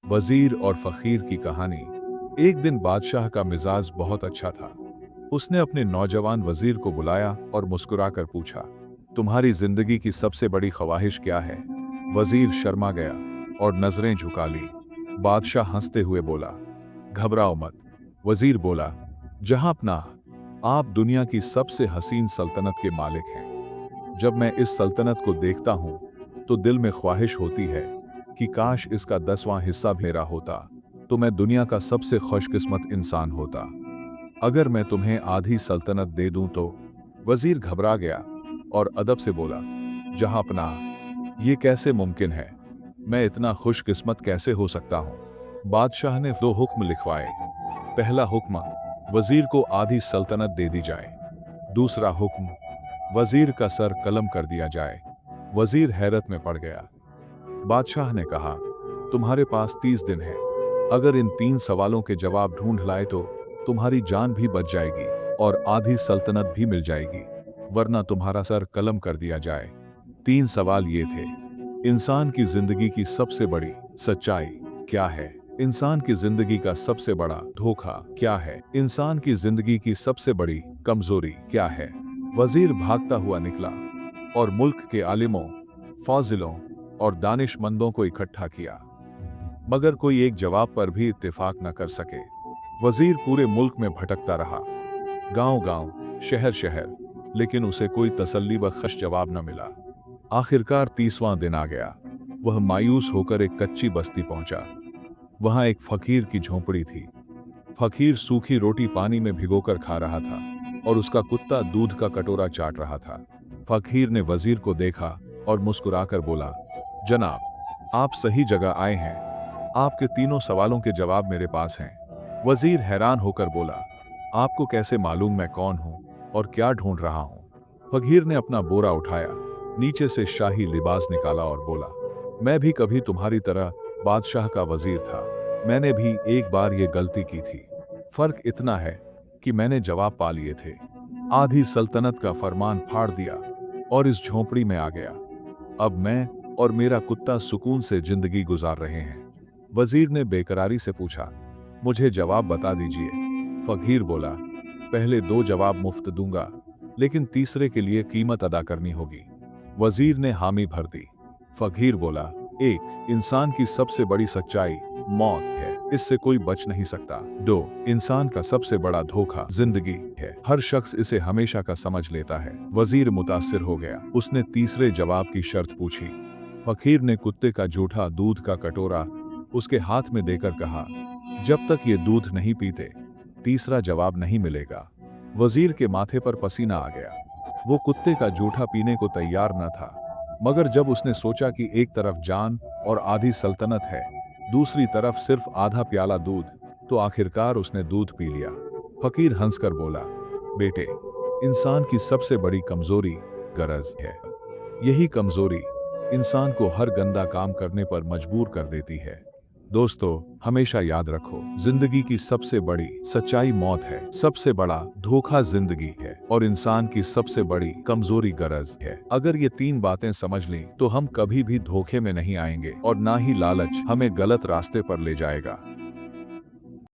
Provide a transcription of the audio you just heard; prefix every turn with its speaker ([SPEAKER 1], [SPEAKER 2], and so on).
[SPEAKER 1] वजीर और फकीर की कहानी। एक दिन बादशाह का मिजाज बहुत अच्छा था। उसने अपने नौजवान वजीर को बुलाया और मुस्कुराकर पूछा, तुम्हारी जिंदगी की सबसे बड़ी ख्वाहिश क्या है? वजीर शर्मा गया और नजरें झुका ली। बादशाह हंसते हुए बोला, घबराओ मत। वजीर बोला, जहां अपना, आप दुनिया की सबसे हसीन सल्तनत के मालिक हैं। जब मैं इस सल्तनत को देखता हूं तो दिल में ख्वाहिश होती है कि काश इसका 10वां हिस्सा मेरा होता, तो मैं दुनिया का सबसे खुशकिस्मत इंसान होता। अगर मैं तुम्हें आधी सल्तनत दे दूं तो? वजीर घबरा गया और अदब से बोला, जहां अपना, ये कैसे मुमकिन है? मैं इतना खुशकिस्मत कैसे हो सकता हूं? बादशाह ने 2 हुक्म लिखवाए। पहला हुक्म, वजीर को आधी सल्तनत दे दी जाए। दूसरा हुक्म, वजीर का सर कलम कर दिया जाए। वजीर हैरत में पड़ गया। बादशाह ने कहा, तुम्हारे पास 30 दिन है। अगर इन 3 सवालों के जवाब ढूंढ लाए तो तुम्हारी जान भी बच जाएगी और आधी सल्तनत भी मिल जाएगी, वरना तुम्हारा सर कलम कर दिया जाए। 3 सवाल ये थे। इंसान की जिंदगी की सबसे बड़ी सच्चाई क्या है? इंसान की जिंदगी का सबसे बड़ा धोखा क्या है? इंसान की जिंदगी की सबसे बड़ी कमजोरी क्या है? वजीर भागता हुआ निकला और मुल्क के आलिमों, फाजिलों और दानिशमंदों को इकट्ठा किया, मगर कोई एक जवाब पर भी इत्तेफाक न कर सके। वजीर पूरे मुल्क में भटकता रहा, गांव-गांव, शहर-शहर, लेकिन उसे कोई तसल्लीबख्श जवाब न मिला। आखिरकार 30वां दिन आ गया। वह मायूस होकर एक कच्ची बस्ती पहुंचा। वहां एक फकीर की झोंपड़ी थी। फकीर सूखी रोटी पानी में भिगोकर खा रहा था और उसका कुत्ता दूध का कटोरा चाट रहा था। फकीर ने वजीर को देखा और मुस्कुराकर बोला, जनाब, आप सही जगह आए हैं। आपके तीनों सवालों के जवाब मेरे पास हैं। वजीर हैरान होकर बोला, आपको कैसे मालूम मैं कौन हूं और क्या ढूंढ रहा हूं? फकीर ने अपना बोरा उठाया, नीचे से शाही लिबास निकाला और बोला, मैं भी कभी तुम्हारी तरह बादशाह का वजीर था। मैंने भी एक बार ये गलती की थी। फर्क इतना है कि मैंने जवाब पा लिए थे, आधी सल्तनत का फरमान फाड़ दिया और इस झोंपड़ी में आ गया। अब मैं और मेरा कुत्ता सुकून से जिंदगी गुजार रहे हैं। वजीर ने बेकरारी से पूछा, मुझे जवाब बता दीजिए। फकीर बोला, पहले 2 जवाब मुफ्त दूंगा, लेकिन तीसरे के लिए कीमत अदा करनी होगी। वजीर ने हामी भर दी। फकीर बोला, 1, इंसान की सबसे बड़ी सच्चाई मौत है, इससे कोई बच नहीं सकता। 2, इंसान का सबसे बड़ा धोखा जिंदगी है, हर शख्स इसे हमेशा का समझ लेता है। वजीर मुतासिर हो गया। उसने तीसरे जवाब की शर्त पूछी। फकीर ने कुत्ते का जूठा दूध का कटोरा उसके हाथ में देकर कहा, जब तक ये दूध नहीं पीते, तीसरा जवाब नहीं मिलेगा। वजीर के माथे पर पसीना आ गया। वो कुत्ते का जूठा पीने को तैयार न था, मगर जब उसने सोचा कि एक तरफ जान और आधी सल्तनत है, दूसरी तरफ सिर्फ आधा प्याला दूध, तो आखिरकार उसने दूध पी लिया। फकीर हंसकर बोला, बेटे, इंसान की सबसे बड़ी कमजोरी गरज है। यही कमजोरी इंसान को हर गंदा काम करने पर मजबूर कर देती है। दोस्तों, हमेशा याद रखो, जिंदगी की सबसे बड़ी सच्चाई मौत है, सबसे बड़ा धोखा जिंदगी है और इंसान की सबसे बड़ी कमजोरी गरज है। अगर ये 3 बातें समझ लें तो हम कभी भी धोखे में नहीं आएंगे और ना ही लालच हमें गलत रास्ते पर ले जाएगा।